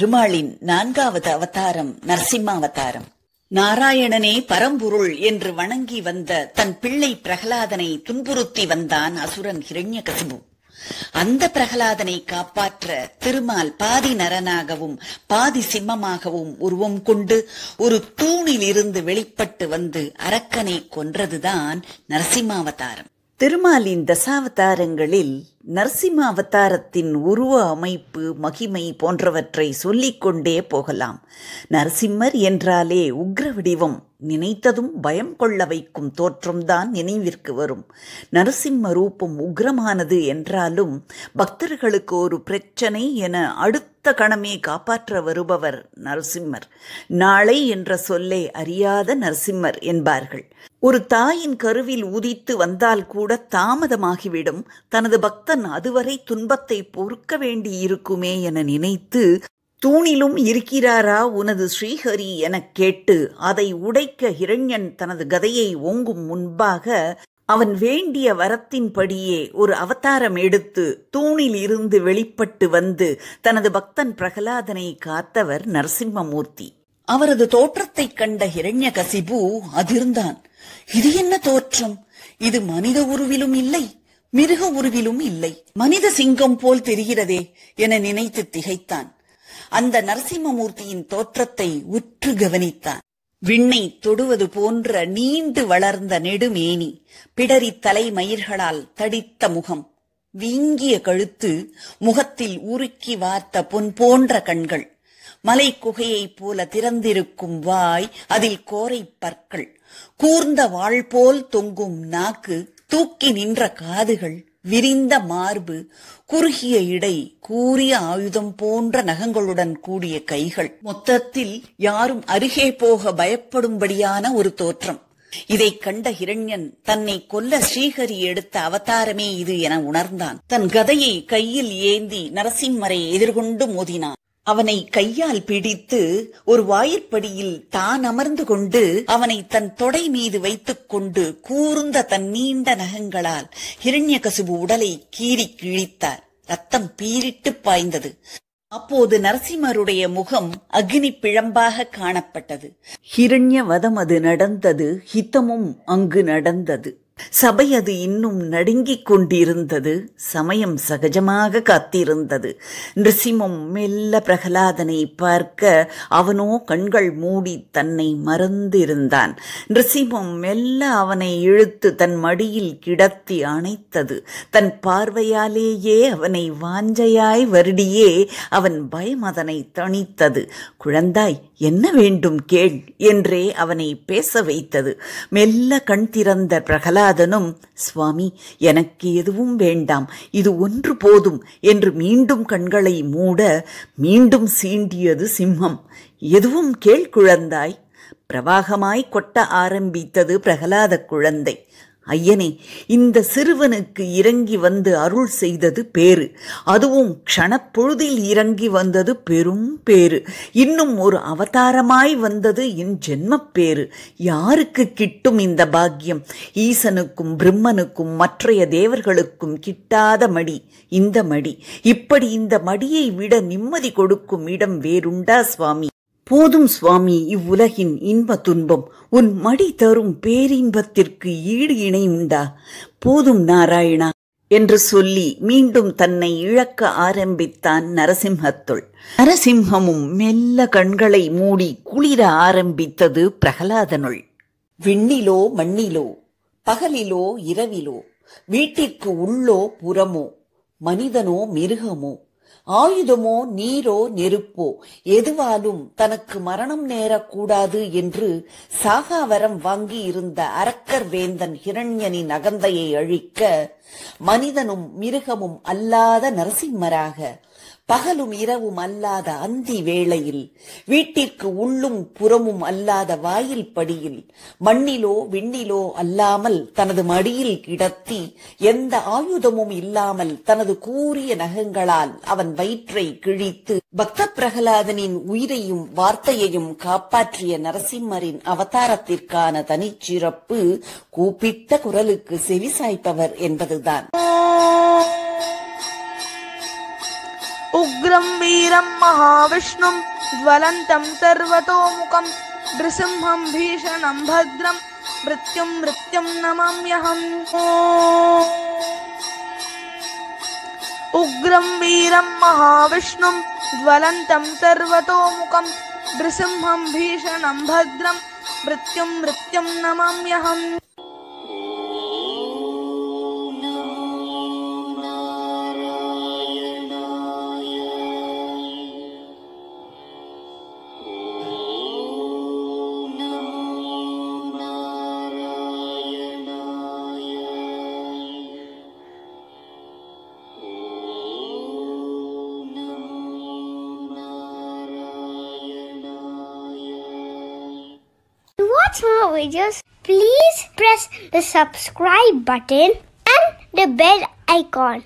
பெருமாளின் 4வது அவதாரம் நரசிம்மாவதாரம். நாராயணனே பரம்பொருள் என்று வணங்கி வந்த தன் பிள்ளை பிரகலாதனை துன்புறுத்தி வந்தான் அசுரன் ஹிரண்யகசிபு. அந்த பிரகலாதனை காப்பாற்ற திருமால் பாதி நரனாகவும் பாதி சிம்மமாகவும் உருவம் கொண்டு ஒரு தூணில் இருந்து வெளிப்பட்டு வந்து அரக்கனை கொன்றதுதான் நரசிம்மாவதாரம். திருமாலின் தசாவதாரங்களில் நரசிம்மாவதாரத்தின் உருவ அமைப்பு, மகிமை போன்றவற்றை சொல்லிக்கொண்டே போகலாம். நரசிம்மர் என்றாலே உக்ர வடிவம், நினைத்ததும் பயம் கொள்ள வைக்கும் தோற்றம்தான் நினைவிற்கு வரும். நரசிம்ம ரூபம் உக்ரமானது என்றாலும் பக்தர்களுக்கு ஒரு பிரச்சனை என அடுத்த கணமே காப்பாற்ற வருபவர் நரசிம்மர். நாளை என்ற சொல்லை அறியாத நரசிம்மர் என்பார்கள். ஒரு தாயின் கருவில் உதித்து வந்தால் கூட தாமதமாகிவிடும். தனது பக்தன் அதுவரை துன்பத்தை பொறுக்க வேண்டியிருக்குமே என நினைத்து, தூணிலும் இருக்கிறாரா உனது ஸ்ரீஹரி எனக் கேட்டு அதை உடைக்க ஹிரண்யன் தனது கதையை ஓங்கும் முன்பாக அவன் வேண்டிய வரத்தின்படியே ஒரு அவதாரம் எடுத்து தூணில் இருந்து வெளிப்பட்டு வந்து தனது பக்தன் பிரகலாதனை காத்தவர் நரசிம்மமூர்த்தி. அவரது தோற்றத்தை கண்ட ஹிரண்யகசிபு அதிர்ந்தான். இது என்ன தோற்றம்? இது மனித உருவிலும் இல்லை, மிருக உருவிலும் இல்லை, மனித சிங்கம் போல் தெரிகிறதே என நினைத்து திகைத்தான். அந்த நரசிம்மமூர்த்தியின் தோற்றத்தை உற்று கவனித்தான். விண்ணை தொடுவது போன்ற நீண்டு வளர்ந்த நெடுமேனி, பிடரி தலை மயிர்களால் தடித்த முகம், வீங்கிய கழுத்து, முகத்தில் உருக்கி வார்த்த பொன் போன்ற கண்கள், மலை குகையைப் போல திறந்திருக்கும் வாய், அதில் கோரை பற்கள், கூர்ந்த வாள் போல் தொங்கும் நாக்கு, தூக்கி நின்ற காதுகள், விரிந்த மார்பு, குறுகிய இடை, கூரிய ஆயுதம் போன்ற நகங்களுடன் கூடிய கைகள், மொத்தத்தில் யாரும் அருகே போக பயப்படும்படியான ஒரு தோற்றம். இதை கண்ட ஹிரண்யன் தன்னை கொல்ல ஸ்ரீஹரி எடுத்த அவதாரமே இது என உணர்ந்தான். தன் கதையை கையில் ஏந்தி நரசிம்மரை எதிர்கொண்டு மோதினான். அவனை கையால் பிடித்து ஒரு வாயிற்படியில் தான் அமர்ந்து கொண்டு அவனை தன் தொடை மீது வைத்துக் கொண்டு கூர்ந்த தன் நீண்ட நகங்களால் ஹிரண்யகசிபு உடலை கீறி கிழித்தார். ரத்தம் பீரிட்டு பாய்ந்தது. அப்போது நரசிம்மருடைய முகம் அக்னி பிழம்பாக காணப்பட்டது. ஹிரண்ய வதம் அது நடந்தது. ஹிதமும் அங்கு நடந்தது. சபை அது இன்னும் நடுங்கிக் கொண்டிருந்தது. சமயம் சகஜமாக காத்திருந்தது. நிருசிம்மம் மெல்ல பிரகலாதனை பார்க்க அவனோ கண்கள் மூடி தன்னை மறந்திருந்தான். நிருசிம்மம் மெல்ல அவனை இழுத்து தன் மடியில் கிடத்தி அணைத்தது. தன் பார்வையாலேயே அவனை வாஞ்சையாய் வருடியே அவன் பயம் அதனை தணித்தது. குழந்தாய், என்ன வேண்டும் கேள் என்றே அவனை பேச வைத்தது. மெல்ல கண் திறந்த பிரகலாதனும், சுவாமி, எனக்கு எதுவும் வேண்டாம், இது ஒன்று போதும் என்று மீண்டும் கண்களை மூட மீண்டும் சீண்டியது சிம்மம். எதுவும் கேள் குழந்தாய். பிரவாகமாய் கொட்ட ஆரம்பித்தது பிரகலாத குழந்தை. ஐயனே, இந்த சிறுவனுக்கு இறங்கி வந்து அருள் செய்தது பேரு. அதுவும் க்ஷணப்பொழுதில் இறங்கி வந்தது பெரும் பேரு. இன்னும் ஒரு அவதாரமாய் வந்தது என் ஜென்மப் பேரு. யாருக்கு கிட்டும் இந்த பாக்கியம்? ஈசனுக்கும் பிரம்மனுக்கும் மற்றைய தேவர்களுக்கும் கிட்டாத மடி இந்த மடி. இப்படி இந்த மடியை விட நிம்மதி கொடுக்கும் இடம் வேறுண்டா சுவாமி? போதும் சுவாமி இவ்வுலகின் இன்ப துன்பம். உன் மடி தரும் பேரின்பத்திற்கு ஈடு இணை உண்டா? போதும் நாராயணா என்று சொல்லி மீண்டும் தன்னை இழக்க ஆரம்பித்தான் நரசிம்மத்துள். நரசிம்மமும் மெல்ல கண்களை மூடி குளிர ஆரம்பித்தது பிரகலாதனுள். விண்ணிலோ மண்ணிலோ, பகலிலோ இரவிலோ, வீட்டிற்கு உள்ளோ புறமோ, மனிதனோ மிருகமோ, ஆயுதமோ நீரோ நெருப்போ, எதுவாலும் தனக்கு மரணம் நேரக்கூடாது என்று சாகாவரம் வாங்கி இருந்த அரக்கர் வேந்தன் ஹிரண்யனின் அகந்தையை அழிக்க மனிதனும் மிருகமும் அல்லாத நரசிம்மராக பகலும் இரவும் அல்லாத அந்தி வேளையில், வீட்டிற்கு உள்ளும் புறமும் அல்லாத வாயில் படியில், மண்ணிலோ விண்ணிலோ அல்லாமல் தனது மடியில் கிடத்தி எந்த ஆயுதமும் இல்லாமல் தனது கூரிய நகங்களால் அவன் வயிற்றை கிழித்து பக்த பிரகலாதனின் உயிரையும் வார்த்தையையும் காப்பாற்றிய நரசிம்மரின் அவதாரத்திற்கான தனிச்சிறப்பு கூப்பிட்ட குரலுக்கு செவிசாய்ப்பவர் என்பதுதான். உக்ரம் வீர वीरं महाविष्णुं ज्वलन्तं सर्वतोमुखं नृसिंहं भीषणं भद्रं मृत्युं नमाम्यहम्। उग्रं वीरं महाविष्णुं ज्वलन्तं सर्वतोमुखं नृसिंहं भीषणं भद्रं मृत्युं नमाम्यहम्। To watch more videos, please press the subscribe button and the bell icon.